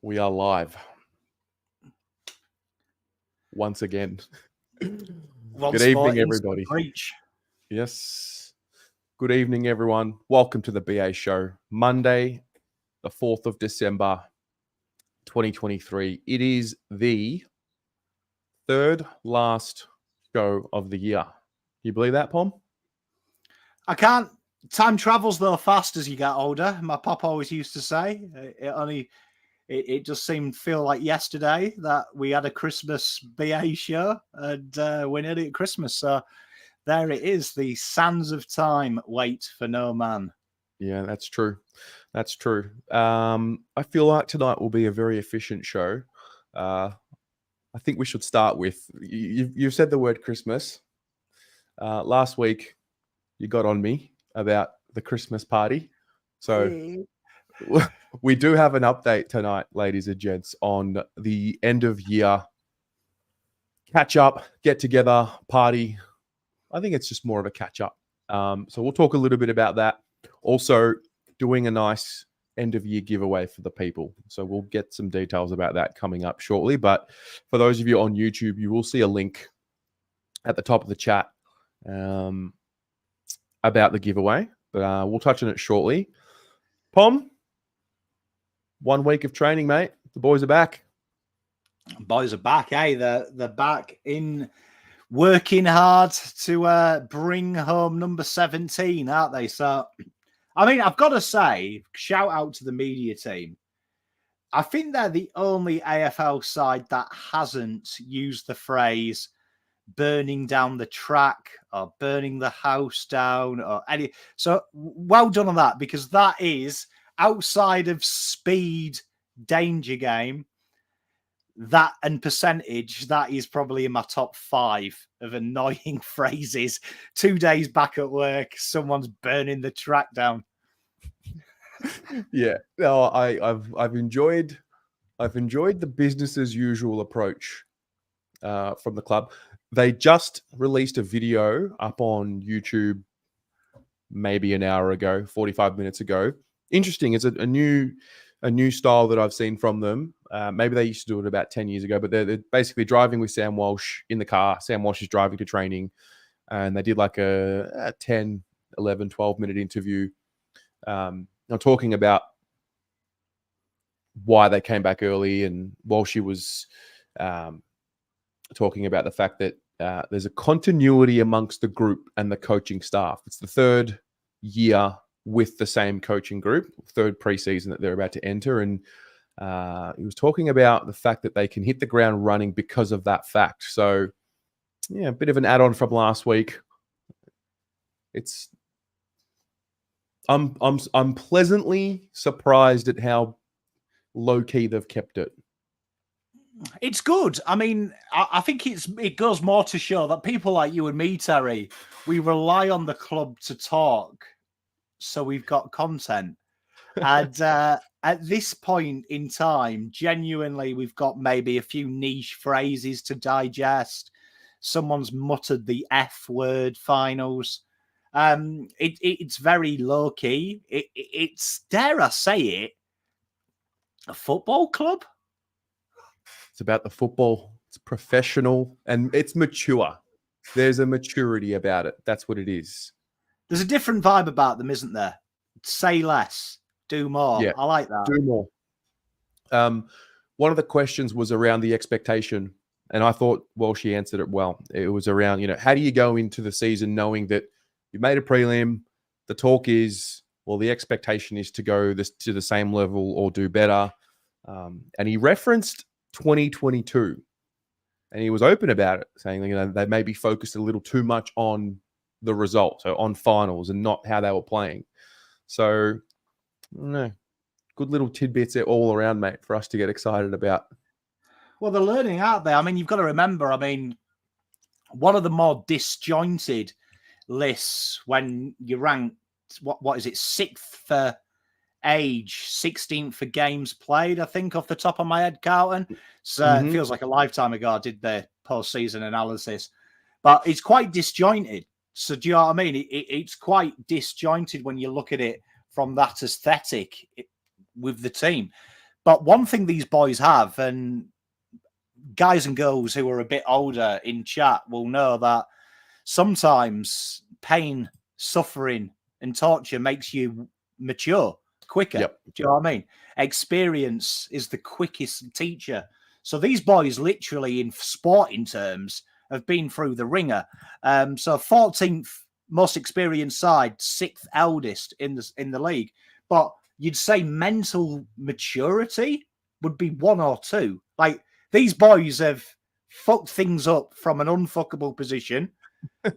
We are live once again. Good evening, everybody. Preach. Yes. Good evening, everyone. Welcome to the BA show. Monday, the 4th of December, 2023. It is the third last show of the year. You believe that, Pom? I can't. Time travels though fast as you get older. My pop always used to say. It just seemed feel like yesterday that we had a Christmas BA show and we're nearly at Christmas. So there it is. The sands of time wait for no man. Yeah, that's true. That's true. I feel like tonight will be a very efficient show. I think we should start with, you've said the word Christmas. Last week, you got on me about the Christmas party. So we do have an update tonight, ladies and gents, on the end of year catch up, get together, party. I think it's just more of a catch up. So we'll talk a little bit about that. Also, doing a nice end of year giveaway for the people. So we'll get some details about that coming up shortly. But for those of you on YouTube, you will see a link at the top of the chat about the giveaway. But we'll touch on it shortly. Pom, 1 week of training, mate. The boys are back. Boys are back, eh? They're back in working hard to bring home number 17, aren't they? So, I mean, I've got to say, shout out to the media team. I think they're the only AFL side that hasn't used the phrase burning down the track or burning the house down or any. So well done on that, because that is outside of speed, danger game, that and percentage, that is probably in my top 5 of annoying phrases. 2 days back at work, someone's burning the track down. Yeah, no, I've enjoyed the business as usual approach from the club. They just released a video up on YouTube maybe an hour ago, 45 minutes ago. Interesting. It's a new style that I've seen from them. Maybe they used to do it about 10 years ago, but they're basically driving with Sam Walsh in the car. Sam Walsh is driving to training, and they did like a 10, 11, 12-minute interview talking about why they came back early, and Walshy was talking about the fact that there's a continuity amongst the group and the coaching staff. It's the third year with the same coaching group, third preseason that they're about to enter. And he was talking about the fact that they can hit the ground running because of that fact. So, yeah, a bit of an add-on from last week. I'm pleasantly surprised at how low-key they've kept it. It's good. I mean, I think it goes more to show that people like you and me, Terry, we rely on the club to talk, so we've got content. And at this point in time, genuinely, we've got maybe a few niche phrases to digest. Someone's muttered the F word finals. It's very low key. It's, dare I say it, a football club. It's about the football. It's professional and it's mature. There's a maturity about it. That's what it is. There's a different vibe about them, isn't there? Say less, do more. Yeah, I like that. Do more. One of the questions was around the expectation, and I thought, well, she answered it well. It was around, how do you go into the season knowing that you made a prelim? The talk is, well, the expectation is to go to the same level or do better. And he referenced 2022, and he was open about it, saying they maybe focused a little too much on the result, so on finals, and not how they were playing. So, no, good little tidbits all around, mate, for us to get excited about. Well, they're learning, aren't they? I mean, you've got to remember, one of the more disjointed lists when you rank, what is it, 6th for age, 16th for games played, I think, off the top of my head, Carlton. So It feels like a lifetime ago I did the post-season analysis. But it's quite disjointed. So do you know what I mean? It's quite disjointed when you look at it from that aesthetic with the team. But one thing these boys have, and guys and girls who are a bit older in chat will know that sometimes pain, suffering, and torture makes you mature quicker. Yep. Do you know what I mean? Experience is the quickest teacher. So these boys, literally in sporting terms, have been through the ringer. So 14th most experienced side, 6th eldest in the league. But you'd say mental maturity would be 1 or 2. Like, these boys have fucked things up from an unfuckable position.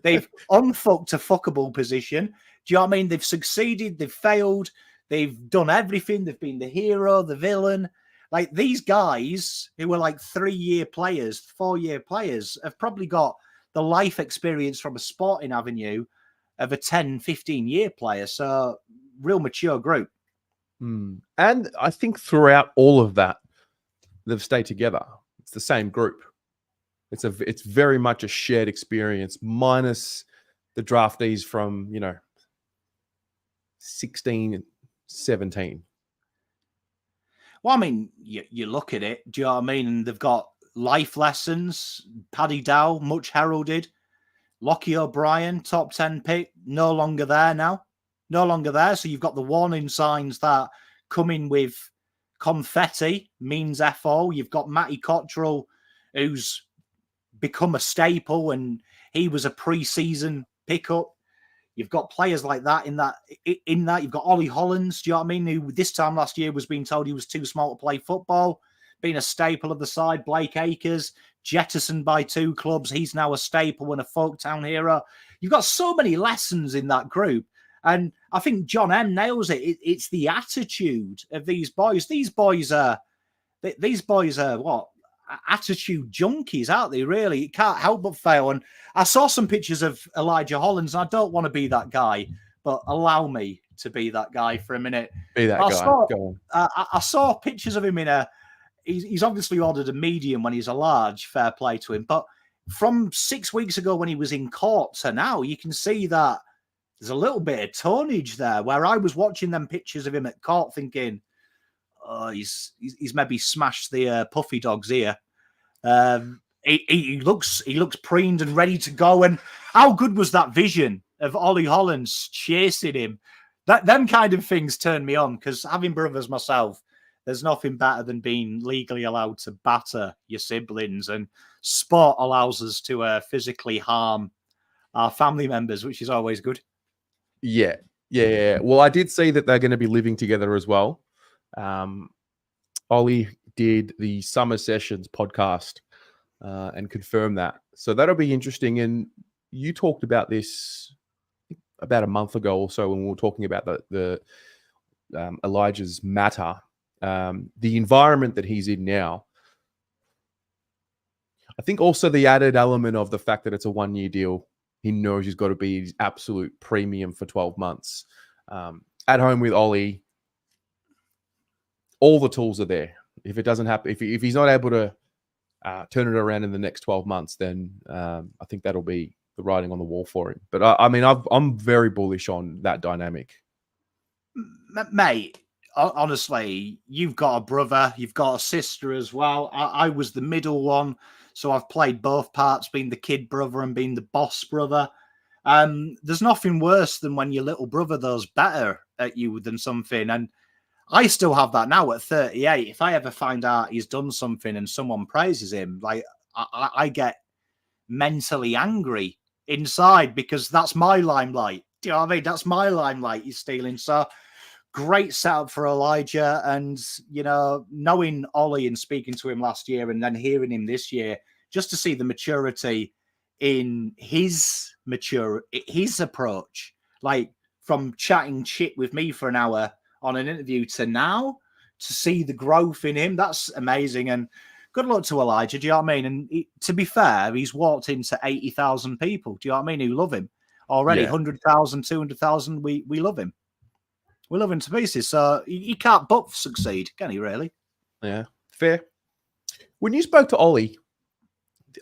They've unfucked a fuckable position. Do you know what I mean? They've succeeded, they've failed, they've done everything. They've been the hero, the villain. Like, these guys who were like 3-year players, 4-year players, have probably got the life experience from a sporting avenue of a 10, 15-year player. So, real mature group. And I think throughout all of that, they've stayed together. It's the same group. It's very much a shared experience, minus the draftees from 16, 17. Well, I mean, you look at it. Do you know what I mean? And they've got life lessons. Paddy Dow, much heralded. Lockie O'Brien, top 10 pick, no longer there now. No longer there. So you've got the warning signs that come in with confetti, means FO. You've got Matty Cottrell, who's become a staple, and he was a pre-season pickup. You've got players like that in that. You've got Ollie Hollands, do you know what I mean? Who this time last year was being told he was too small to play football, being a staple of the side. Blake Acres, jettisoned by 2 clubs. He's now a staple and a Folktown hero. You've got so many lessons in that group. And I think John M nails it. It's the attitude of these boys. These boys are what? Attitude junkies, aren't they? Really, it can't help but fail. And I saw some pictures of Elijah Hollands, and I don't want to be that guy, but allow me to be that guy for a minute. Be that guy. Go on. I saw pictures of him in a. He's obviously ordered a medium when he's a large. Fair play to him, but from 6 weeks ago when he was in court to now, you can see that there's a little bit of tonnage there. Where I was watching them pictures of him at court, thinking, oh, he's maybe smashed the puffy dog's ear. He looks preened and ready to go. And how good was that vision of Ollie Hollands chasing him? Them kind of things turn me on, because having brothers myself, there's nothing better than being legally allowed to batter your siblings, and sport allows us to physically harm our family members, which is always good. Yeah. Well, I did see that they're going to be living together as well. Ollie did the Summer Sessions podcast and confirmed that. So that'll be interesting. And you talked about this about a month ago or so when we were talking about the Elijah's matter, the environment that he's in now. I think also the added element of the fact that it's a 1-year deal. He knows he's got to be his absolute premium for 12 months. At home with Ollie, all the tools are there. If it doesn't happen, if he's not able to turn it around in the next 12 months, then I think that'll be the writing on the wall for him. But I mean, I'm very bullish on that dynamic. Mate, honestly, you've got a brother, you've got a sister as well. I was the middle one, so I've played both parts, being the kid brother and being the boss brother. There's nothing worse than when your little brother does better at you than something. And I still have that now at 38. If I ever find out he's done something and someone praises him, like I get mentally angry inside, because that's my limelight. Do you know what I mean? That's my limelight he's stealing. So great setup for Elijah. And, knowing Ollie and speaking to him last year and then hearing him this year, just to see the maturity in his approach, like from chatting shit with me for an hour on an interview to now, to see the growth in him, that's amazing. And good luck to Elijah, do you know what I mean? And to be fair, he's walked into 80,000 people, do you know what I mean, who love him already. 100,000, 200,000, we love him. We love him to pieces. So he can't but succeed, can he, really? Yeah, fair. When you spoke to Ollie,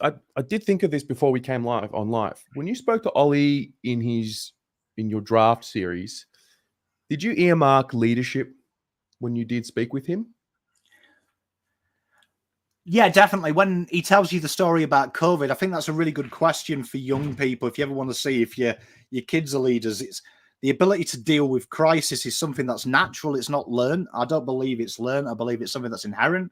I did think of this before we came live. When you spoke to Ollie in your draft series, did you earmark leadership when you did speak with him? Yeah, definitely. When he tells you the story about COVID, I think that's a really good question for young people. If you ever want to see if your kids are leaders, it's the ability to deal with crisis is something that's natural. It's not learned. I don't believe it's learned. I believe it's something that's inherent.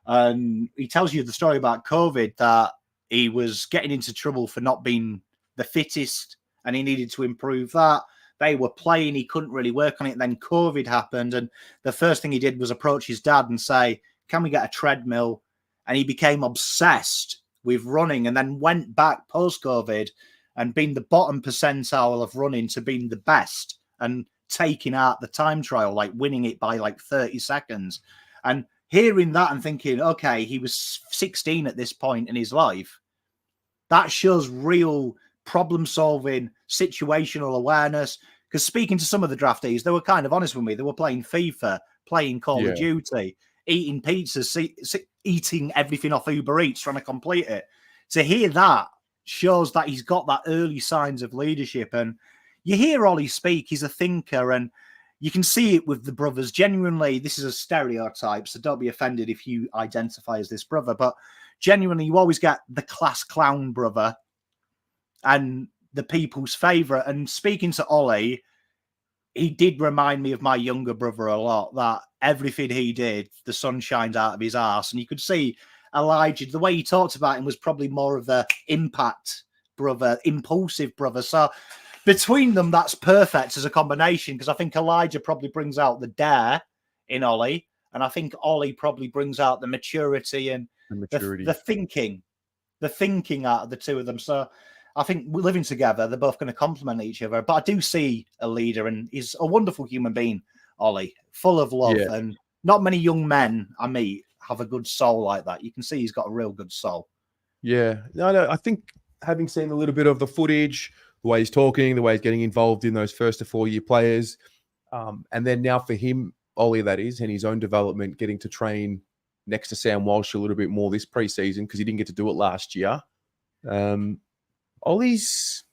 And he tells you the story about COVID, that he was getting into trouble for not being the fittest and he needed to improve that. They were playing. He couldn't really work on it. Then COVID happened. And the first thing he did was approach his dad and say, can we get a treadmill? And he became obsessed with running and then went back post-COVID and being the bottom percentile of running to being the best and taking out the time trial, like winning it by like 30 seconds. And hearing that and thinking, okay, he was 16 at this point in his life, that shows real problem-solving, situational awareness. Because speaking to some of the draftees, they were kind of honest with me. They were playing FIFA, playing Call of Duty, eating pizzas, eating everything off Uber Eats, trying to complete it. To hear that shows that he's got that early signs of leadership. And you hear Ollie speak, he's a thinker, and you can see it with the brothers. Genuinely, this is a stereotype, so don't be offended if you identify as this brother, but genuinely, you always get the class clown brother and the people's favourite. And speaking to Ollie, he did remind me of my younger brother a lot, that everything he did, the sun shined out of his arse. And you could see Elijah, the way he talked about him was probably more of the impact brother, impulsive brother. So between them, that's perfect as a combination, because I think Elijah probably brings out the dare in Ollie, and I think Ollie probably brings out the maturity and the thinking out of the two of them. So I think we're living together, they're both going to complement each other. But I do see a leader, and he's a wonderful human being, Ollie, full of love. Yeah. And not many young men I meet have a good soul like that. You can see he's got a real good soul. Yeah. No, I think having seen a little bit of the footage, the way he's talking, the way he's getting involved in those first to 4 year players, and then now for him, Ollie, that is, and his own development, getting to train next to Sam Walsh a little bit more this preseason because he didn't get to do it last year. Ollie's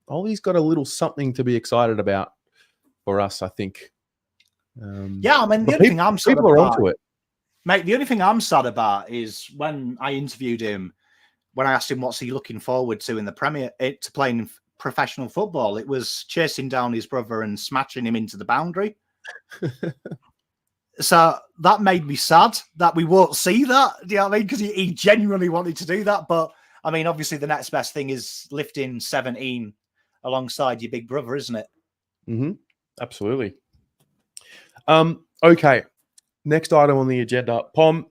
got a little something to be excited about for us, I think. Yeah, I mean, the only thing I'm sad people are about, onto it, mate. The only thing I'm sad about is when I interviewed him, when I asked him what's he looking forward to in the Premier, to playing professional football, it was chasing down his brother and smashing him into the boundary. So that made me sad that we won't see that. Do you know what I mean? Because he genuinely wanted to do that. But I mean, obviously, the next best thing is lifting 17 alongside your big brother, isn't it? Mm-hmm. Absolutely. Okay. Next item on the agenda. Pom,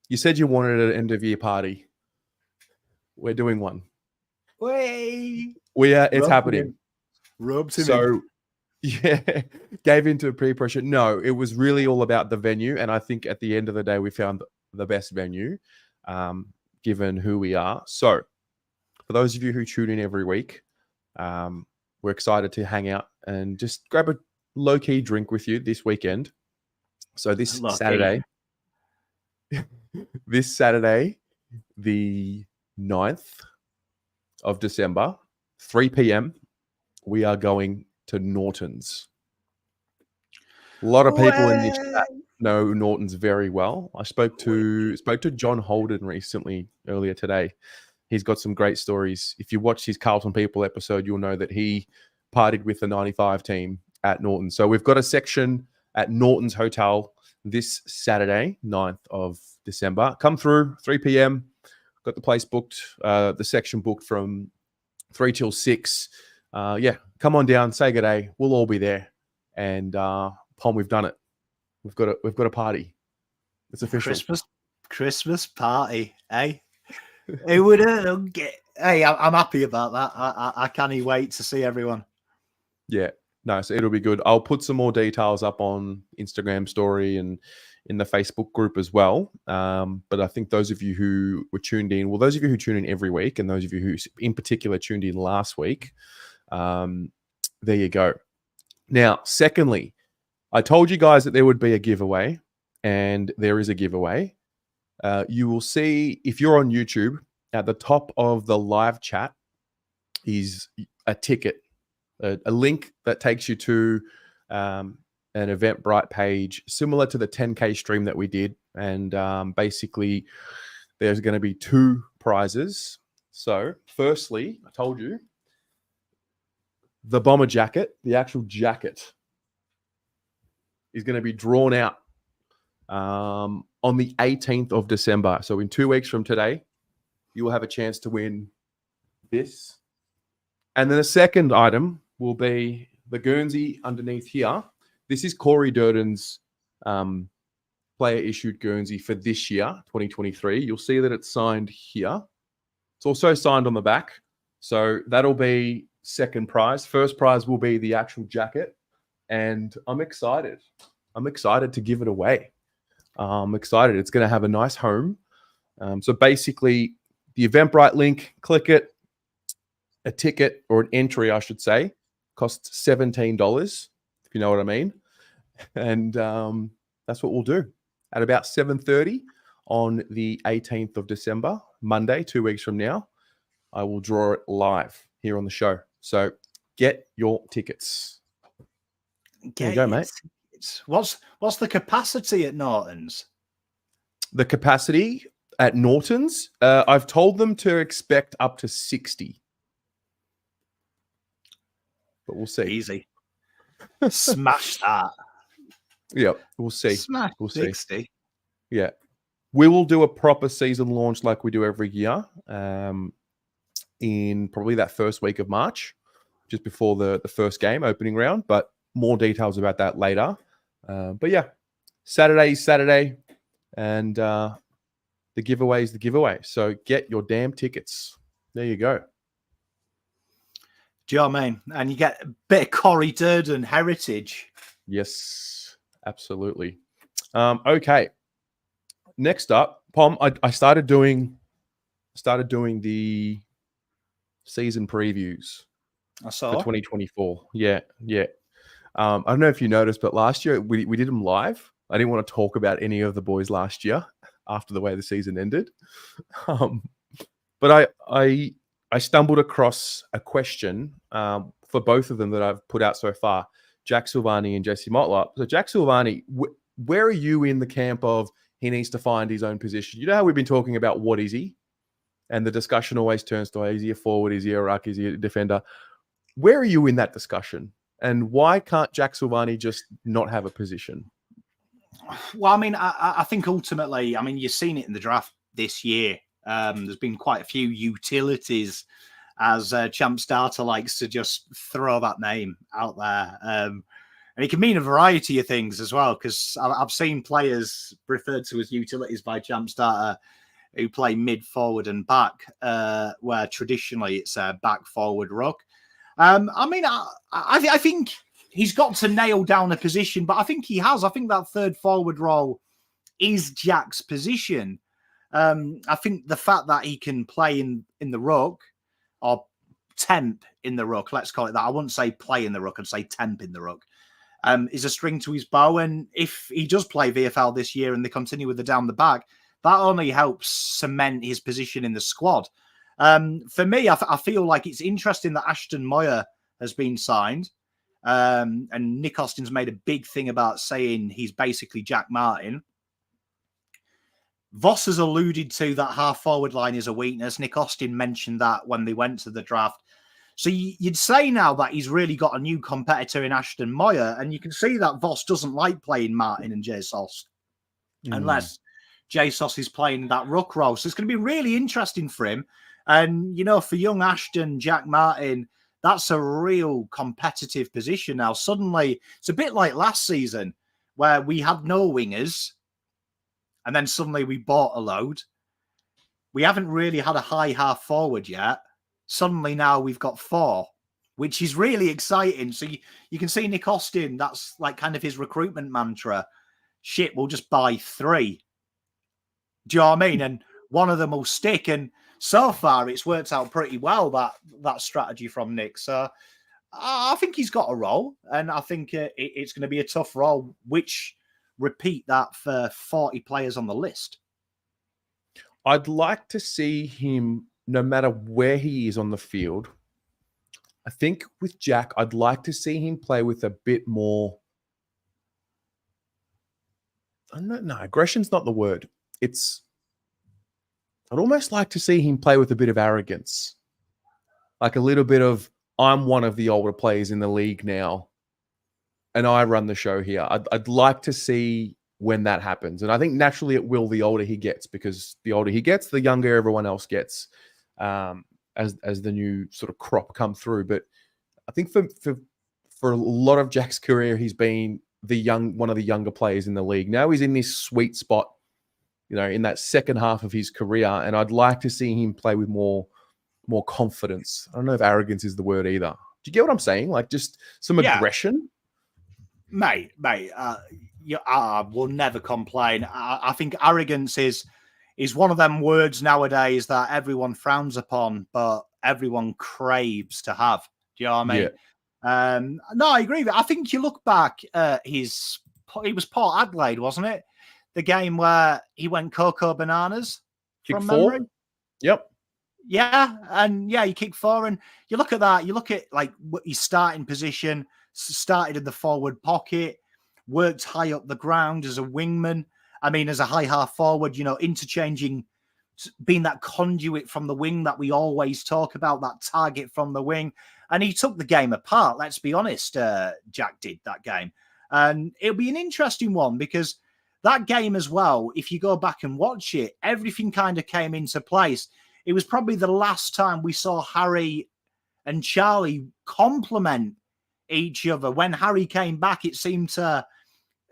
you said you wanted an end of year party. We're doing one. Way. It's happening. Roped him in. So, yeah, gave into peer pressure. No, it was really all about the venue. And I think at the end of the day, we found the best venue, given who we are. So, for those of you who tune in every week, we're excited to hang out and just grab a low-key drink with you this weekend. So this Saturday, the 9th of December, 3 p.m., we are going to Norton's. A lot of people in this chat know Norton's very well. I spoke to John Holden recently, earlier today. He's got some great stories. If you watch his Carlton People episode, you'll know that he partied with the 95 team at Norton. So we've got a section at Norton's Hotel this Saturday, 9th of December. Come through, 3 p.m. Got the place booked, the section booked from 3 till 6. Yeah, come on down, say good day. We'll all be there. And Pom, we've done it. We've got a party. It's official. Christmas party, eh? Who would get? Hey, I'm happy about that. I can't wait to see everyone. Yeah, no, so it'll be good. I'll put some more details up on Instagram story and in the Facebook group as well. But I think those of you who were tuned in, those of you who tune in every week, and those of you who in particular tuned in last week, there you go. Now, secondly, I told you guys that there would be a giveaway, and there is a giveaway. You will see, if you're on YouTube, at the top of the live chat is a ticket, a link that takes you to an Eventbrite page similar to the 10K stream that we did. And basically, there's going to be 2 prizes. So, firstly, I told you, the bomber jacket, the actual jacket, is going to be drawn out on the 18th of December. So, in 2 weeks from today, you will have a chance to win this. And then the second item will be the Guernsey underneath here. This is Corey Durden's player-issued Guernsey for this year, 2023. You'll see that it's signed here. It's also signed on the back. So that'll be second prize. First prize will be the actual jacket. And I'm excited. I'm excited to give it away. I'm excited. It's going to have a nice home. So basically, the Eventbrite link, click it. A ticket, or an entry, I should say, costs $17, if you know what I mean. And that's what we'll do. At about 7:30 on the 18th of December, Monday, 2 weeks from now, I will draw it live here on the show. So get your tickets. There you go, mate. What's the capacity at Norton's? The capacity at Norton's, I've told them to expect up to 60. But we'll see. Easy. Smash that. Yeah, we'll see. Smash we'll 60. See. Yeah. We will do a proper season launch like we do every year in probably that first week of March, just before the first game, opening round. But more details about that later. But yeah, Saturday. And the giveaway is the giveaway. So get your damn tickets. There you go. Do you know what I mean? And you get a bit of Corey Durden heritage. Yes, absolutely. Okay. Next up, Pom, I started doing the season previews I saw for 2024. Yeah. I don't know if you noticed, but last year we did them live. I didn't want to talk about any of the boys last year after the way the season ended. But I stumbled across a question for both of them that I've put out so far, Jack Silvagni and Jesse Motlop. So Jack Silvagni, where are you in the camp of he needs to find his own position? You know how we've been talking about what is he? And the discussion always turns to, is he a forward? Is he a ruck? Is he a defender? Where are you in that discussion? And why can't Jack Silvagni just not have a position? Well, I mean, I think ultimately, I mean, you've seen it in the draft this year. There's been quite a few utilities, as Champ Starter likes to just throw that name out there. And it can mean a variety of things as well, because I've seen players referred to as utilities by Champ Starter who play mid, forward and back, where traditionally it's a back, forward, ruck. I mean, I think he's got to nail down a position, but I think he has. I think that third forward role is Jack's position. I think the fact that he can play in the ruck, or temp in the ruck, let's call it that. I wouldn't say play in the ruck, I'd say temp in the ruck, is a string to his bow. And if he does play VFL this year and they continue with the down the back, that only helps cement his position in the squad. For me, I feel like it's interesting that Ashton Moyer has been signed. And Nick Austin's made a big thing about saying he's basically Jack Martin. Voss has alluded to that half-forward line is a weakness. Nick Austin mentioned that when they went to the draft. So you'd say now that he's really got a new competitor in Ashton Moyer, and you can see that Voss doesn't like playing Martin and Jesus unless Jesus is playing that ruck role. So it's going to be really interesting for him. And, you know, for young Ashton, Jack Martin, that's a real competitive position now. Suddenly, it's a bit like last season where we had no wingers, and then suddenly we bought a load. We haven't really had a high half forward yet. Suddenly now we've got 4, which is really exciting. So you can see Nick Austin, that's like kind of his recruitment mantra. Shit, we'll just buy 3. Do you know what I mean? And one of them will stick. And so far it's worked out pretty well, that strategy from Nick. So I think he's got a role, and I think it's going to be a tough role, which repeat that for 40 players on the list. I'd like to see him, no matter where he is on the field. I think with Jack, I'd like to see him play with a bit more no, aggression's not the word. I'd almost like to see him play with a bit of arrogance. Like a little bit of, I'm one of the older players in the league now, and I run the show here. I'd like to see when that happens. And I think naturally it will the older he gets, because the older he gets, the younger everyone else gets as the new sort of crop come through. But I think for a lot of Jack's career, he's been one of the younger players in the league. Now he's in this sweet spot, in that second half of his career, and I'd like to see him play with more confidence. I don't know if arrogance is the word either. Do you get what I'm saying? Like just some aggression? Mate, I will never complain. I think arrogance is one of them words nowadays that everyone frowns upon, but everyone craves to have. Do you know what I mean? Yeah. No, I agree. I think you look back, it was Port Adelaide, wasn't it? The game where he went Coco Bananas from memory. Yep. Yeah, and you kick 4, and you look at that. You look at like his starting position, started in the forward pocket, worked high up the ground as a wingman. I mean, as a high half forward, interchanging, being that conduit from the wing that we always talk about, that target from the wing. And he took the game apart. Let's be honest, Jack did that game, and it'll be an interesting one because that game as well, if you go back and watch it, everything kind of came into place. It was probably the last time we saw Harry and Charlie complement each other. When Harry came back, it seemed to,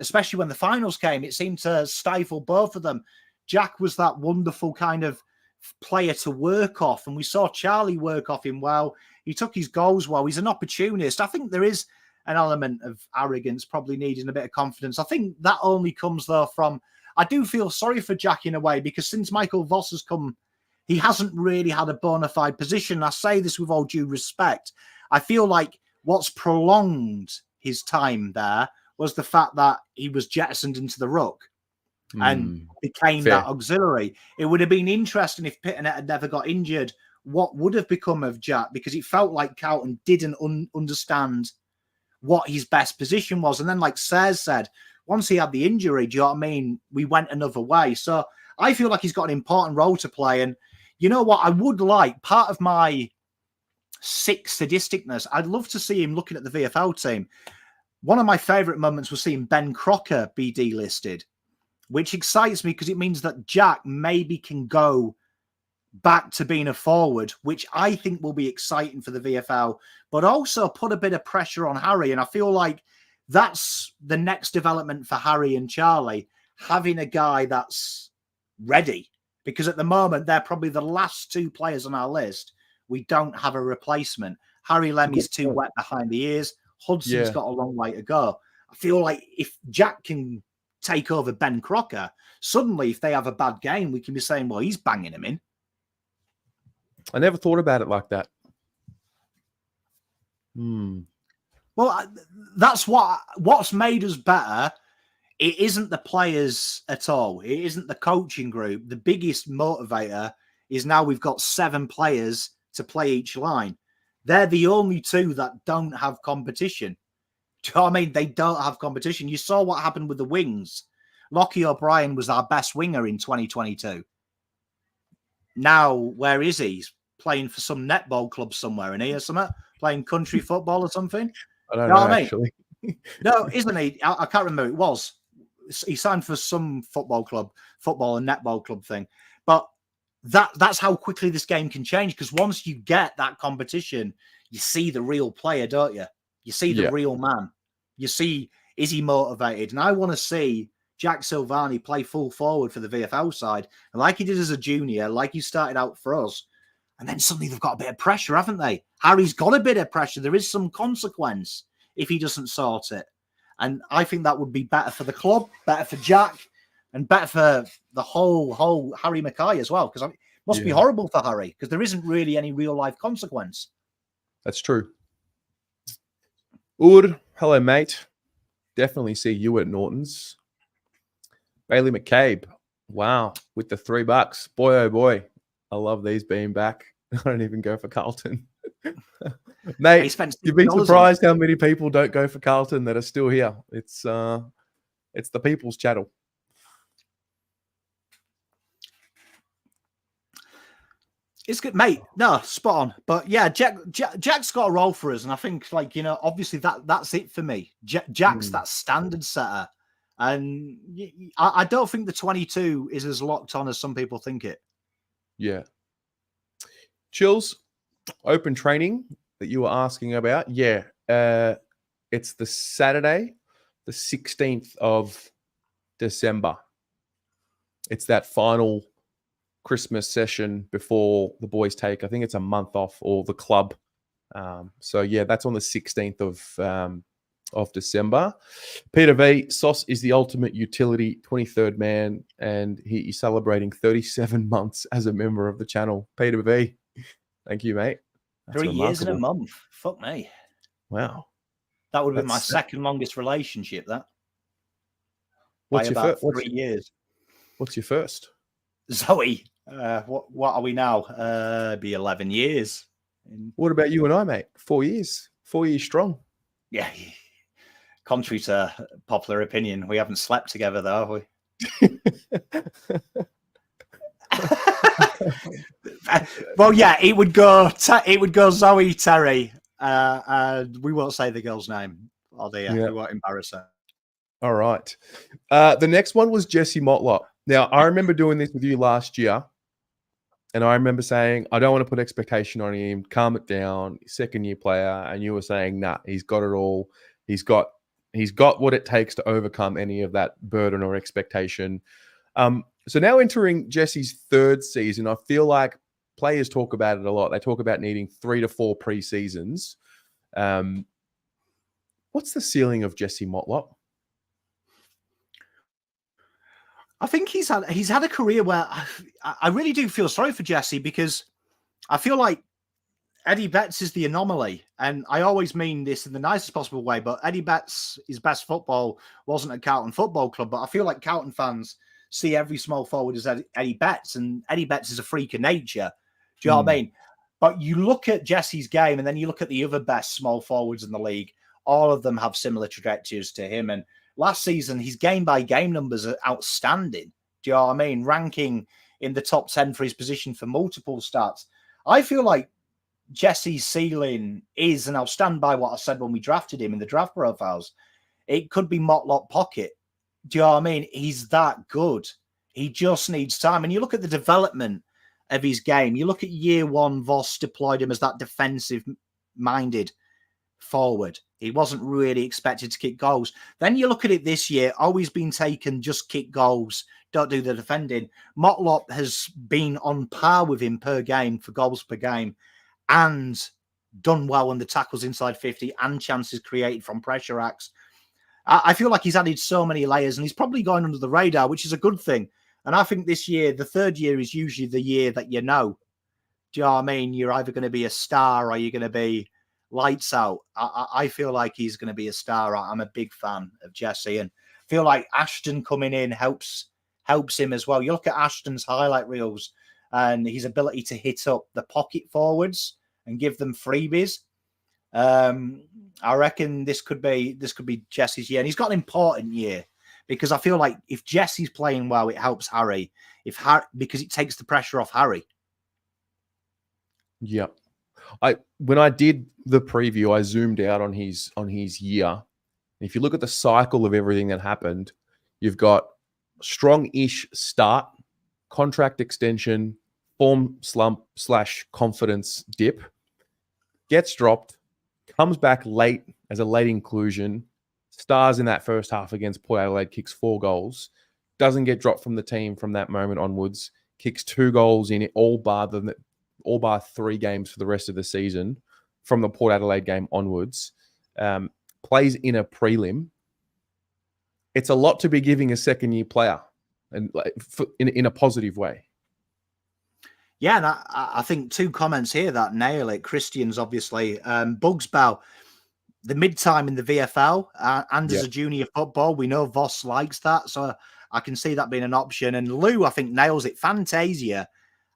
especially when the finals came, it seemed to stifle both of them. Jack was that wonderful kind of player to work off, and we saw Charlie work off him well. He took his goals well. He's an opportunist. I think there is an element of arrogance, probably needing a bit of confidence. I think that only comes, though, from... I do feel sorry for Jack in a way, because since Michael Voss has come, he hasn't really had a bona fide position. I say this with all due respect. I feel like what's prolonged his time there was the fact that he was jettisoned into the ruck and became that auxiliary. It would have been interesting if Pitternet had never got injured, what would have become of Jack, because it felt like Carlton didn't understand what his best position was. And then, like Saz said, once he had the injury, do you know what I mean? We went another way. So I feel like he's got an important role to play. And you know what? I would like, part of my sick sadisticness, I'd love to see him looking at the VFL team. One of my favourite moments was seeing Ben Crocker be delisted, which excites me because it means that Jack maybe can go back to being a forward, which I think will be exciting for the VFL, but also put a bit of pressure on Harry. And I feel like that's the next development for Harry and Charlie, having a guy that's ready, because at the moment, they're probably the last 2 players on our list. We don't have a replacement. Harry Lemmy's too wet behind the ears. Hudson's got a long way to go. I feel like if Jack can take over Ben Crocker, suddenly if they have a bad game, we can be saying, well, he's banging him in. I never thought about it like that. Well, that's what's made us better. It isn't the players at all. It isn't the coaching group. The biggest motivator is now we've got 7 players to play each line. They're the only 2 that don't have competition. Do you know what I mean? They don't have competition. You saw what happened with the wings. Lockie O'Brien was our best winger in 2022. Now, where is he? He's playing for some netball club somewhere in here, something? Playing country football or something? I don't know actually. No, isn't he? I can't remember. It was. He signed for some football club, football and netball club thing. But that's how quickly this game can change, because once you get that competition, you see the real player, don't you? You see the real man. You see, is he motivated? And I want to see Jack Silvagni play full forward for the VFL side, and like he did as a junior, like he started out for us. And then suddenly they've got a bit of pressure, haven't they? Harry's got a bit of pressure. There is some consequence if he doesn't sort it. And I think that would be better for the club, better for Jack, and better for the whole Harry Mackay as well. Because it must be horrible for Harry, because there isn't really any real life consequence. That's true. Ur, hello, mate. Definitely see you at Norton's. Bailey McCabe, wow, with the $3. Boy, oh boy. I love these being back. I don't even go for Carlton. Mate, you'd be surprised how many people don't go for Carlton that are still here. It's the people's channel. It's good, mate. No, spot on. But yeah, Jack's got a role for us, and I think, like, you know, obviously that's it for me. Jack's that standard setter, and I don't think the 22 is as locked on as some people think it. Yeah. Chills, open training that you were asking about. Yeah. It's the Saturday, the 16th of December. It's that final Christmas session before the boys take, I think it's a month off, or the club. So yeah, that's on the 16th of December. Peter V, Sauce is the ultimate utility 23rd man, and he is celebrating 37 months as a member of the channel. Peter V, thank you, mate. That's 3 years and a month. Fuck me. Wow. That would have been my second longest relationship, that. What's your first? 3 years. What's your first? Zoe. What are we now? Be 11 years. What about you and I, mate? 4 years. 4 years strong. Yeah. Contrary to popular opinion, we haven't slept together, though, have we? Well, yeah, it would go Zoe, Terry. We won't say the girl's name, or we won't embarrass her. All right. The next one was Jesse Motlop. Now, I remember doing this with you last year, and I remember saying, I don't want to put expectation on him, calm it down, second-year player, and you were saying, nah, he's got it all. He's got what it takes to overcome any of that burden or expectation. So now entering Jesse's third season, I feel like players talk about it a lot. They talk about needing 3 to 4 pre-seasons. What's the ceiling of Jesse Motlop? I think he's had a career where I really do feel sorry for Jesse, because I feel like Eddie Betts is the anomaly. And I always mean this in the nicest possible way, but Eddie Betts, his best football wasn't at Carlton Football Club, but I feel like Carlton fans see every small forward as Eddie Betts, and Eddie Betts is a freak of nature. Do you know what I mean? But you look at Jesse's game, and then you look at the other best small forwards in the league. All of them have similar trajectories to him. And last season, his game-by-game numbers are outstanding. Do you know what I mean? Ranking in the top 10 for his position for multiple stats. I feel like Jesse's ceiling is, and I'll stand by what I said when we drafted him in the draft profiles, it could be Motlop pocket. Do you know what I mean? He's that good. He just needs time. And you look at the development of his game. You look at year one, Voss deployed him as that defensive-minded forward. He wasn't really expected to kick goals. Then you look at it this year, always been taken, just kick goals, don't do the defending. Motlop has been on par with him per game for goals per game, and done well on the tackles inside 50 and chances created from pressure acts. I feel like he's added so many layers, and he's probably going under the radar, which is a good thing. And I think this year, the third year is usually the year that you know. Do you know what I mean? You're either going to be a star or you're going to be lights out. I feel like he's going to be a star. I'm a big fan of Jesse, and feel like Ashton coming in helps him as well. You look at Ashton's highlight reels and his ability to hit up the pocket forwards and give them freebies. I reckon this could be Jesse's year, and he's got an important year, because I feel like if Jesse's playing well, it helps Harry. Because it takes the pressure off Harry. Yeah. When I did the preview, I zoomed out on his year. If you look at the cycle of everything that happened, you've got strong-ish start, contract extension, form slump / confidence dip, gets dropped, comes back late as a late inclusion, stars in that first half against Port Adelaide, kicks 4 goals, doesn't get dropped from the team from that moment onwards, kicks 2 goals in it, all bar 3 games for the rest of the season from the Port Adelaide game onwards, plays in a prelim. It's a lot to be giving a second-year player, and in a positive way. Yeah, and I think 2 comments here that nail it. Christian's obviously Bugsbow, the mid-time in the VFL and as a junior football, we know Voss likes that, so I can see that being an option. And Lou, I think, nails it. Fantasia,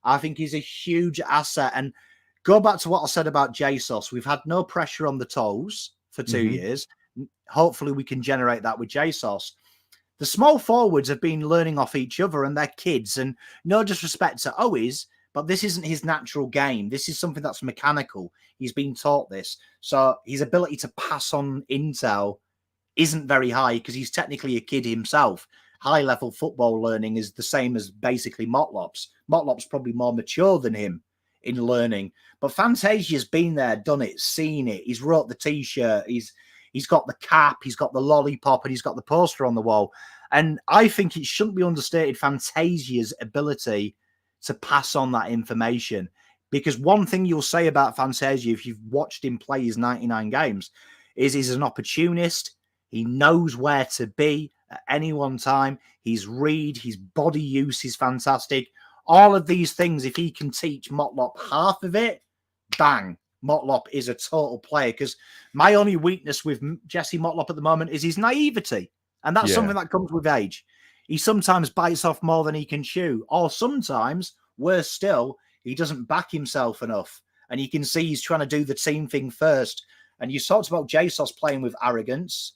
I think he's a huge asset. And go back to what I said about JSOS. We've had no pressure on the toes for 2 years. Hopefully we can generate that with JSOS. The small forwards have been learning off each other and their kids. And no disrespect to Owies, but this isn't his natural game. This is something that's mechanical. He's been taught this. So his ability to pass on intel isn't very high because he's technically a kid himself. High-level football learning is the same as basically Motlop's. Motlop's probably more mature than him in learning. But Fantasia's been there, done it, seen it. He's wrote the T-shirt. He's got the cap. He's got the lollipop, and he's got the poster on the wall. And I think it shouldn't be understated, Fantasia's ability to pass on that information. Because one thing you'll say about Fantasia, if you've watched him play his 99 games, is he's an opportunist. He knows where to be at any one time. His read, his body use is fantastic. All of these things, if he can teach Motlop half of it, bang, Motlop is a total player. Because my only weakness with Jesse Motlop at the moment is his naivety. And that's something that comes with age. He sometimes bites off more than he can chew. Or sometimes, worse still, he doesn't back himself enough. And you can see he's trying to do the team thing first. And you talked about Jesus playing with arrogance.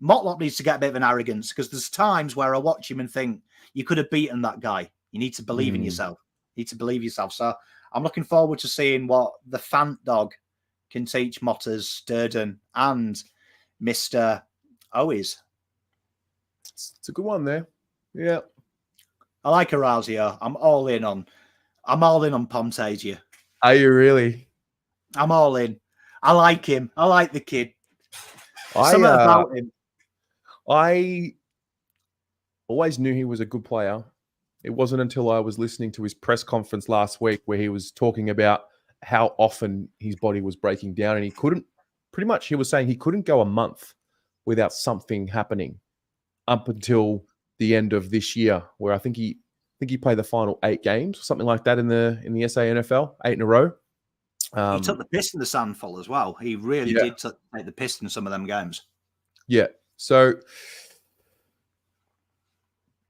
Motlop needs to get a bit of an arrogance because there's times where I watch him and think, you could have beaten that guy. You need to believe in yourself. You need to believe yourself. So I'm looking forward to seeing what the Fant dog can teach Motters, Durden, and Mr. Owies. It's a good one there. Yeah. I like Orazio. I'm all in on Fantasia. Are you really? I'm all in. I like him. I like the kid. Something about him. I always knew he was a good player. It wasn't until I was listening to his press conference last week where he was talking about how often his body was breaking down, and he was saying he couldn't go a month without something happening up until the end of this year, where I think he played the final 8 games or something like that in the SANFL, 8 in a row. He took the piss in the Sandful as well. He really did take the piss in some of them games. Yeah. So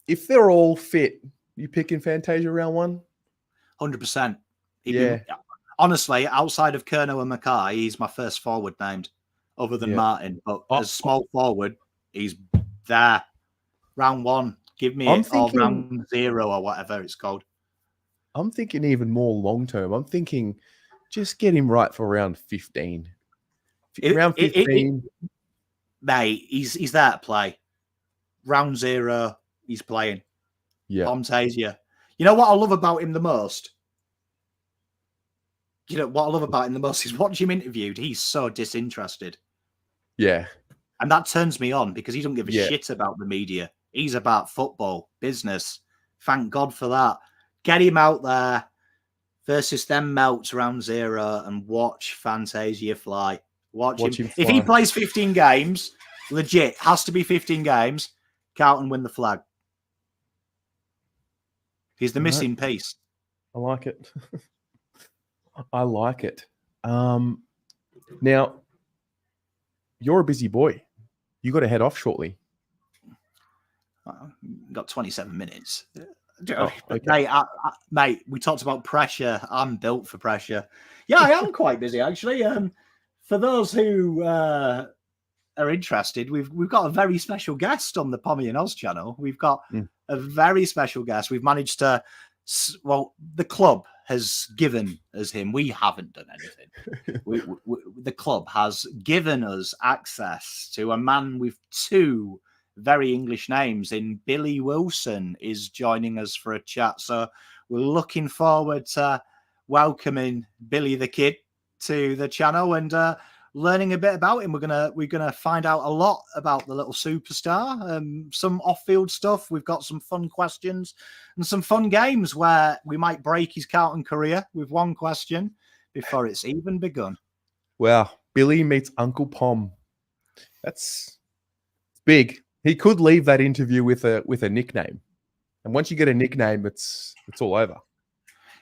if they're all fit, you picking Fantasia round 1? 100%. Yeah. Honestly, outside of Kerno and Mackay, he's my first forward named, other than Martin. But as small forward, he's there. Round 1. Give me round 0 or whatever it's called. I'm thinking even more long term. I'm thinking just get him right for round 15. Round 15. Mate, he's there to play. Round 0, he's playing. Yeah. Fantasia. You know what I love about him the most? You know what I love about him the most is watch him interviewed. He's so disinterested. Yeah. And that turns me on because he don't give a shit about the media. He's about football, business. Thank God for that. Get him out there versus them melts round 0 and watch Fantasia fly. Watch him. If he plays 15 games, legit, has to be 15 games, Carlton win the flag. He's the missing piece. I like it. I like it. Now, you're a busy boy. You got to head off shortly. Got 27 minutes. Oh, okay. Mate, we talked about pressure. I'm built for pressure. Yeah, I am quite busy, actually. For those who are interested, we've got a very special guest on the Pommy and Oz channel. We've got a very special guest. We've managed to, the club has given us him. We haven't done anything. The club has given us access to a man with 2 very English names in Billy Wilson is joining us for a chat. So we're looking forward to welcoming Billy the Kid to the channel and learning a bit about him. We're gonna find out a lot about the little superstar, some off-field stuff. We've got some fun questions and some fun games where we might break his Carlton career with one question before it's even begun. Wow, Billy meets Uncle Pom. That's big. He could leave that interview with a nickname, and once you get a nickname, it's all over.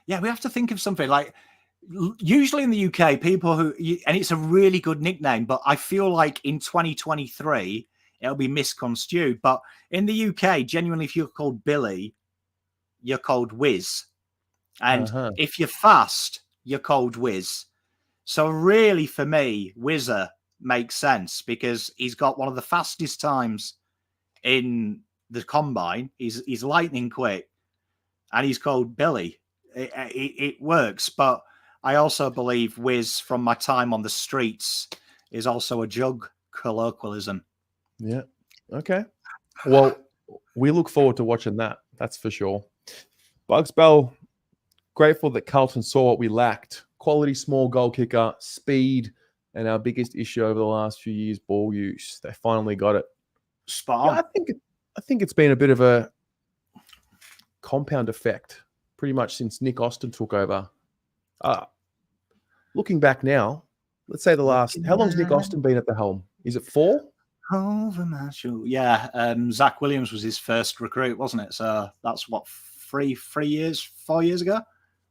Yeah, we have to think of something like. Usually in the UK, people and it's a really good nickname, but I feel like in 2023 it'll be misconstrued. But in the UK, genuinely, if you're called Billy, you're called Wiz, and if you're fast, you're called Wiz. So really, for me, Whizzer makes sense because he's got one of the fastest times in the combine. He's lightning quick, and he's called Billy. it works. But I also believe whiz from my time on the streets is also a jug colloquialism. Yeah. Okay. Well, we look forward to watching that. That's for sure. Bugs Bell, grateful that Carlton saw what we lacked. Quality small goal kicker, speed, and our biggest issue over the last few years, ball use. They finally got it. Spot on. Yeah, I think it's been a bit of a compound effect pretty much since Nick Austin took over. Looking back now, let's say how long's Nick Austin been at the helm? Is it 4? Over Marshall. Yeah. Zach Williams was his first recruit, wasn't it? So that's what, 4 years ago?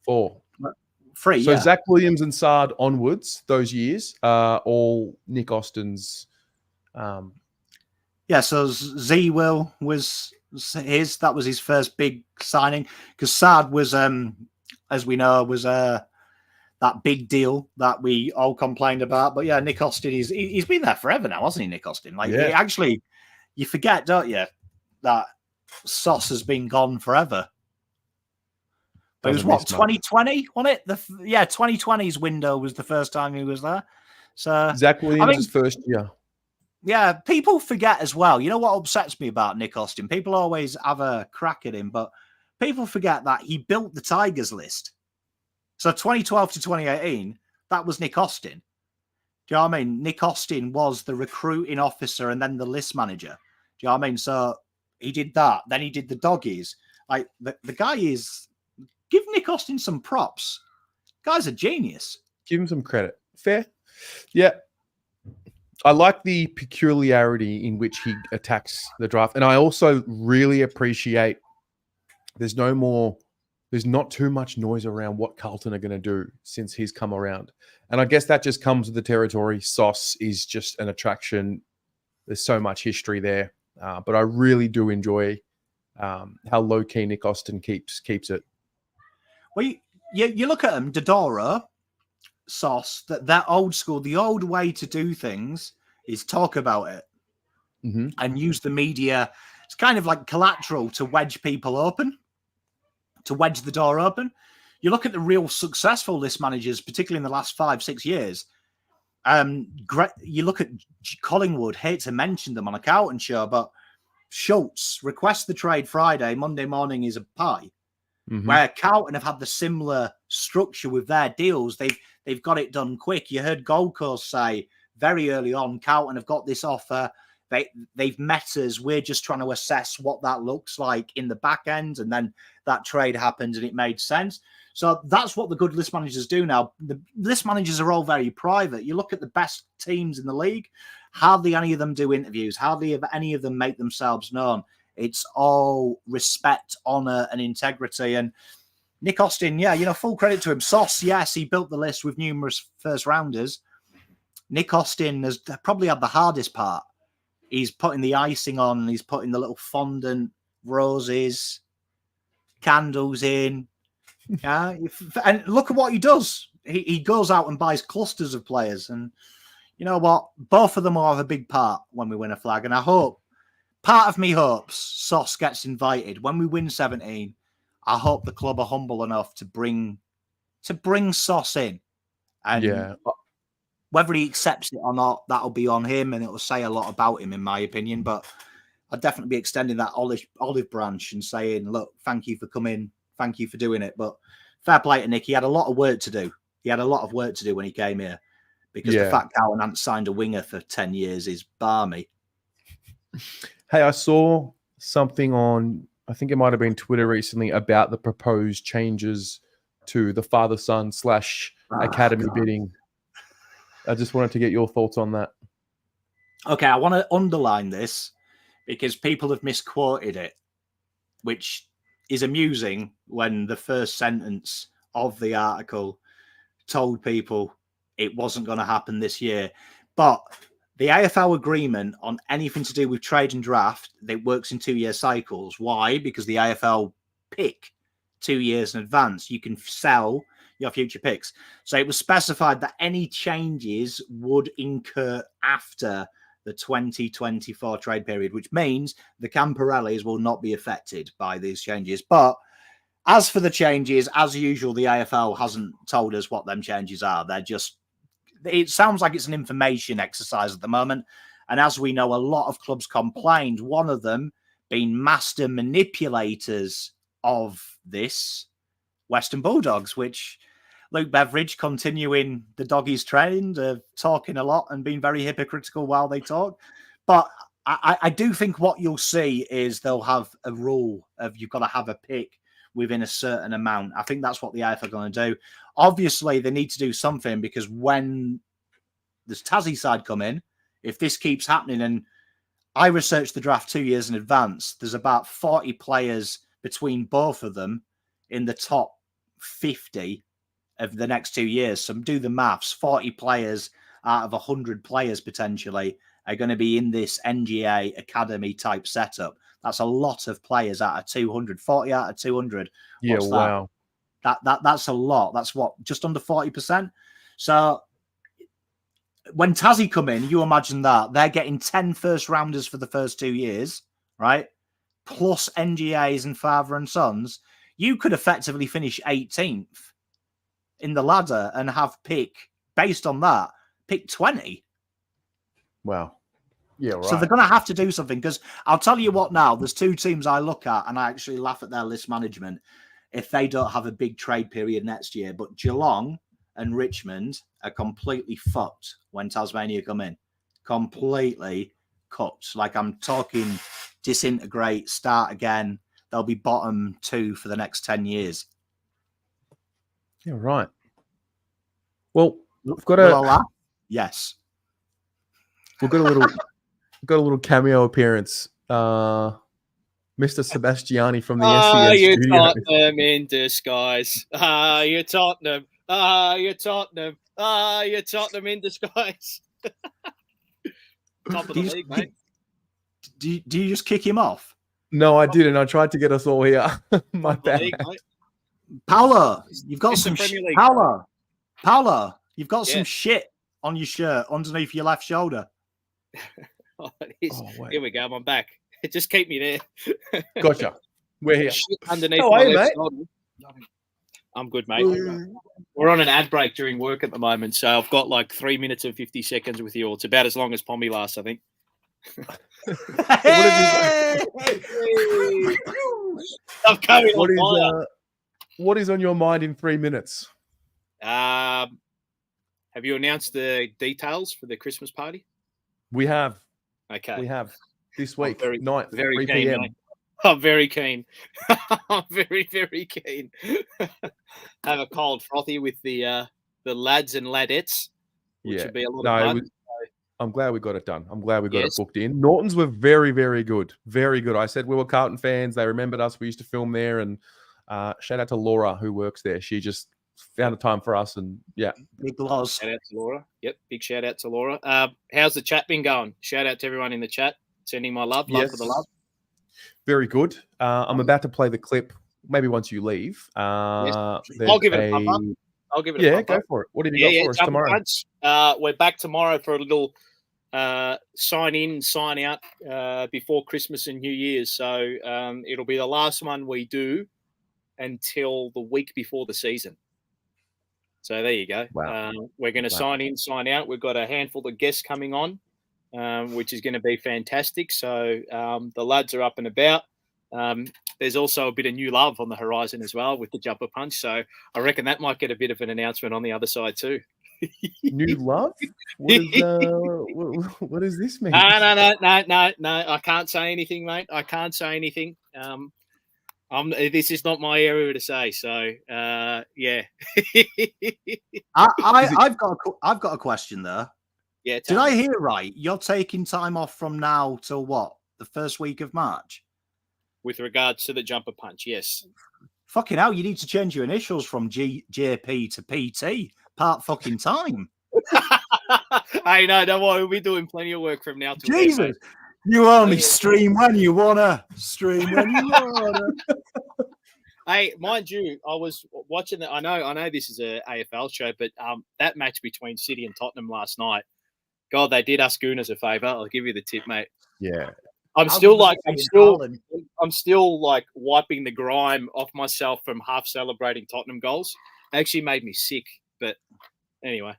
4. 3, so yeah. Zach Williams and Sard onwards, those years, all Nick Austin's. Yeah, so Z Will was that was his first big signing, because Sard was, as we know, was that big deal that we all complained about. But yeah, Nick Austin, he's been there forever now, hasn't he, Nick Austin? Like, Yeah. actually, you forget, don't you, that Sauce has been gone forever. But it was what, 2020, wasn't it? 2020's window was the first time he was there. So Zach Williams' first year. Yeah, people forget as well. You know what upsets me about Nick Austin? People always have a crack at him, but people forget that he built the Tigers list. So 2012 to 2018, that was Nick Austin. Do you know what I mean? Nick Austin was the recruiting officer and then the list manager. Do you know what I mean? So he did that. Then he did the doggies. Like, the guy is... Give Nick Austin some props. Guy's a genius. Give him some credit. Fair. Yeah. I like the peculiarity in which he attacks the draft. And I also really appreciate there's not too much noise around what Carlton are going to do since he's come around. And I guess that just comes with the territory. Sauce is just an attraction. There's so much history there. But I really do enjoy how low-key Nick Austin keeps it. Well, you look at them, Dodoro, Sauce, that old school, the old way to do things is talk about it and use the media. It's kind of like collateral to wedge people open, to wedge the door open. You look at the real successful list managers, particularly in the last 5-6 years. You look at Collingwood, hate to mention them on a Carlton show, but Schultz requests the trade Friday, Monday morning is a pie. Where Carlton have had the similar structure with their deals. They've got it done quick. You heard Gold Coast say very early on, Carlton have got this offer. They've met us. We're just trying to assess what that looks like in the back end. And then that trade happened and it made sense. So that's what the good list managers do now. The list managers are all very private. You look at the best teams in the league, hardly any of them do interviews. Hardly any of them make themselves known. It's all respect, honor, and integrity. And Nick Austin, full credit to him. Sauce, yes, he built the list with numerous first rounders. Nick Austin has probably had the hardest part. He's putting the icing on, and he's putting the little fondant roses, candles in. Yeah, and look at what he does. He goes out and buys clusters of players. And you know what? Both of them will have a big part when we win a flag. And I hope, part of me hopes Sauce gets invited. When we win 17, I hope the club are humble enough to bring Sauce in. And whether he accepts it or not, that'll be on him, and it will say a lot about him, in my opinion. But I'd definitely be extending that olive branch and saying, look, thank you for coming. Thank you for doing it. But fair play to Nick. He had a lot of work to do. He had a lot of work to do when he came here, because the fact Carlton hadn't signed a winger for 10 years is balmy. Hey, I saw something on, I think it might have been Twitter recently, about the proposed changes to the father-son / academy bidding. I just wanted to get your thoughts on that. Okay, I want to underline this because people have misquoted it, which is amusing when the first sentence of the article told people it wasn't going to happen this year. But the AFL agreement on anything to do with trade and draft, it works in 2-year cycles. Why? Because the AFL pick 2 years in advance. You can sell your future picks. So it was specified that any changes would incur after the 2024 trade period, which means the Camporellis will not be affected by these changes. But As for the changes, as usual, the AFL hasn't told us what them changes are. It sounds like it's an information exercise at the moment. And as we know, a lot of clubs complained, one of them being master manipulators of this, Western Bulldogs, which Luke Beveridge, continuing the doggies trend, talking a lot and being very hypocritical while they talk. But I do think what you'll see is they'll have a rule of you've got to have a pick within a certain amount. I think that's what the AFL are going to do. Obviously, they need to do something because when this Tassie side come in, if this keeps happening, and I researched the draft 2 years in advance, there's about 40 players between both of them in the top 50 of the next 2 years. So do the maths, 40 players out of 100 players potentially are going to be in this NGA academy type setup. That's a lot of players out of 200, 40 out of 200. Yeah, What's wow. That's a lot. That's what, just under 40%. So when Tassie come in, you imagine that they're getting 10 first rounders for the first 2 years, right? Plus NGAs and father and sons. You could effectively finish 18th in the ladder and have based on that, pick 20. Wow. Yeah, right. So they're going to have to do something because I'll tell you what now, there's two teams I look at and I actually laugh at their list management if they don't have a big trade period next year. But Geelong and Richmond are completely fucked when Tasmania come in. Completely cut. Like I'm talking disintegrate, start again. They'll be bottom 2 for the next 10 years. Yeah, right. Well, we've got Yes. We've got a little cameo appearance. Mr. Sebastiani from the SEN you studio. Tottenham in disguise. You Tottenham. You Tottenham. You Tottenham in disguise. Top of the league, mate. Do you just kick him off? No, I didn't. I tried to get us all here. My bad. League, Paolo, you've got some Paolo, you've got some Yeah. shit on your shirt underneath your left shoulder. Oh, it is. Oh, wait. Here we go. I'm back. Just keep me there. Gotcha. We're here. Shit underneath How my are you, left mate? shoulder. I'm good, mate. We're on an ad break during work at the moment, so I've got like 3 minutes and 50 seconds with you all. It's about as long as Pommy lasts, I think. What is on your mind in 3 minutes? Have you announced the details for the Christmas party? We have. Okay. We have this week, very 9th, very 3 keen, p.m. mate. I'm very keen. I'm very, very keen. Have a cold frothy with the lads and ladettes, which would be a lot of fun. I'm glad we got it done. I'm glad we got it booked in. Nortons were very, very good. Very good. I said we were Carlton fans. They remembered us. We used to film there. And shout out to Laura, who works there. She just found a time for us. And yeah. Big loss. Shout out to Laura. Yep. Big shout out to Laura. How's the chat been going? Shout out to everyone in the chat. Sending my love. Love for the love. Very good. I'm about to play the clip. Maybe once you leave. I'll give it a pump up. I'll give it a pump go up. for it. What have you got for us tomorrow? Punch. We're back tomorrow for a little sign in, sign out before Christmas and New Year's. So it'll be the last one we do until the week before the season. So there you go. Wow. We're going to sign in, sign out. We've got a handful of guests coming on, which is going to be fantastic. So the lads are up and about. There's also a bit of new love on the horizon as well with the jumper punch. So I reckon that might get a bit of an announcement on the other side too. New love? What does this mean? No. I can't say anything, mate. I can't say anything. This is not my area to say. So, yeah. I've got a question there. Yeah. Did I hear right? You're taking time off from now till what? The first week of March? With regards to the jumper punch, yes. Fucking hell, you need to change your initials from JP to PT. Part fucking time. Hey, no, don't worry. We'll be doing plenty of work from now to Jesus. then, You only stream when you wanna. Stream when you wanna. Hey, mind you, I was watching I know this is a AFL show, but that match between City and Tottenham last night, God, they did us Gooners a favour. I'll give you the tip, mate. Yeah. I'm How still good was like, it seeing Haaland? I'm still like wiping the grime off myself from half celebrating Tottenham goals. It actually made me sick. But anyway,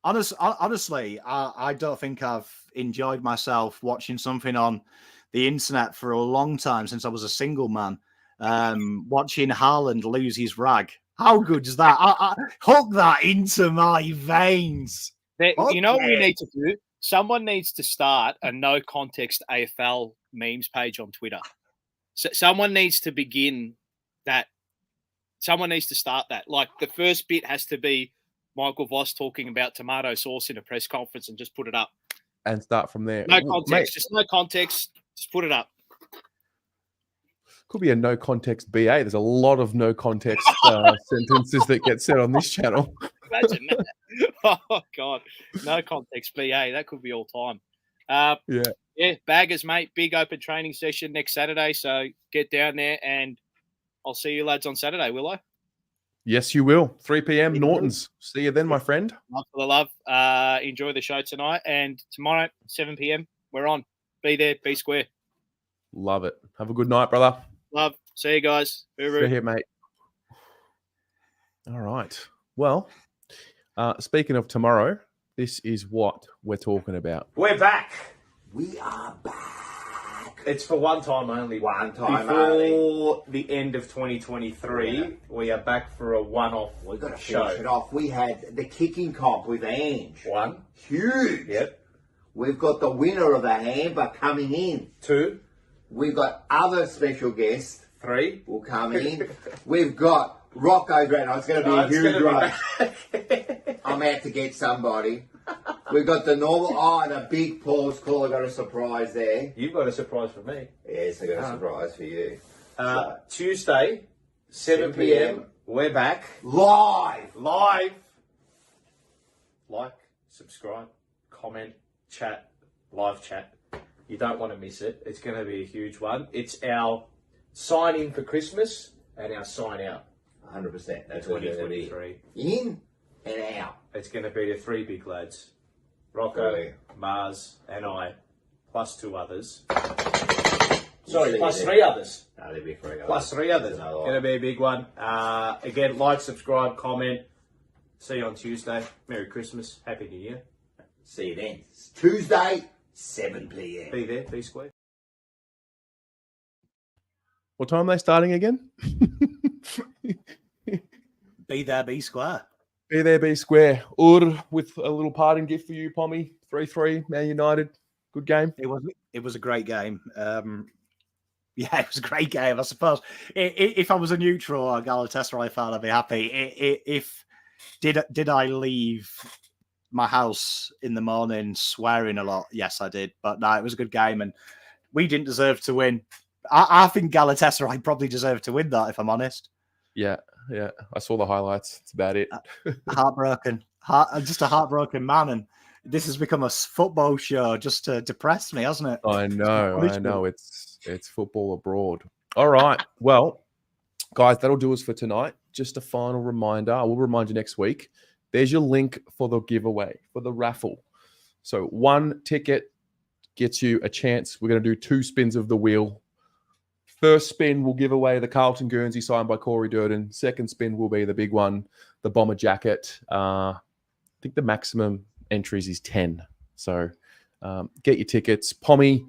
Honestly, I don't think I've enjoyed myself watching something on the internet for a long time since I was a single man. Watching Haaland lose his rag. How good is that? I hook that into my veins. you know what we need to do? Someone needs to start a no context AFL memes page on Twitter. So someone needs to begin that. Someone needs to start that. Like the first bit has to be Michael Voss talking about tomato sauce in a press conference and just put it up. And start from there. No context, just no context. Just put it up. Could be a no context BA. There's a lot of no context sentences that get said on this channel. Imagine that. Oh, God. No context BA. That could be all time. Yeah, baggers, mate. Big open training session next Saturday. So get down there and I'll see you lads on Saturday, will I? Yes, you will. 3 p.m. Norton's. See you then, my friend. Love for the love. Enjoy the show tonight. And tomorrow, 7 p.m., we're on. Be there. Be square. Love it. Have a good night, brother. Love. See you guys. See you, mate. All right. Well, speaking of tomorrow, this is what we're talking about. We're back. We are back. It's for one time only. One time Before only. the end of 2023, we are back for a one-off We've got to show. finish it off. We had the kicking comp with Ange. One. Huge. Yep. We've got the winner of the hamper coming in. Two. We've got other special guests Three. will come in. We've got Rocco's right now. It's going to be a huge one. I'm out to get somebody. We've got the normal, and a big pause call. I got a surprise there. You've got a surprise for me. Yes, I got a surprise for you. Tuesday, 7 p.m. We're back. Live. Like, subscribe, comment, chat, live chat. You don't want to miss it. It's going to be a huge one. It's our sign in for Christmas and our sign out 100%. That's what it's going to be. 2023. In and out. It's going to be the three big lads. Rocco, Mars, and I, plus two others. Sorry, plus three others. No, there'll be three others. Plus three others. Another Going to be a big one. Again, like, subscribe, comment. See you on Tuesday. Merry Christmas. Happy New Year. See you then. It's Tuesday, 7 p.m. Be there. Be square. What time are they starting again? Be there, be square. Be there, be square. Ur with a little parting gift for you, Pommy. 3-3, Man United. Good game. It was a great game. Yeah, it was a great game. I suppose if I was a neutral or a Galatasaray fan, I'd be happy. If did I leave my house in the morning swearing a lot? Yes, I did. But no, it was a good game, and we didn't deserve to win. I think Galatasaray probably deserved to win that, if I'm honest. Yeah. I saw the highlights. It's about it. Heartbroken. Just a heartbroken man, and this has become a football show just to depress me, hasn't it? I know. It's football abroad. All right. Well, guys, that'll do us for tonight. Just a final reminder. I will remind you next week. There's your link for the giveaway, for the raffle. So 1 ticket gets you a chance. We're going to do 2 spins of the wheel. First spin will give away the Carlton Guernsey signed by Corey Durden. Second spin will be the big one, the bomber jacket. I think the maximum entries is 10. So get your tickets. Pommy,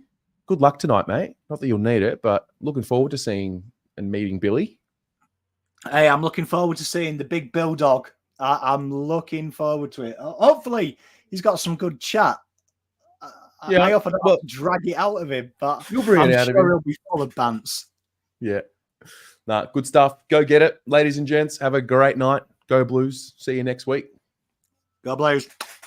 good luck tonight, mate. Not that you'll need it, but looking forward to seeing and meeting Billy. Hey, I'm looking forward to seeing the big Bill Dog. I'm looking forward to it. Hopefully, he's got some good chat. Yeah, I often don't drag it out of him, but you'll bring it out of him. He'll be full of bants. Yeah. Nah, good stuff. Go get it. Ladies and gents, have a great night. Go Blues. See you next week. Go Blues.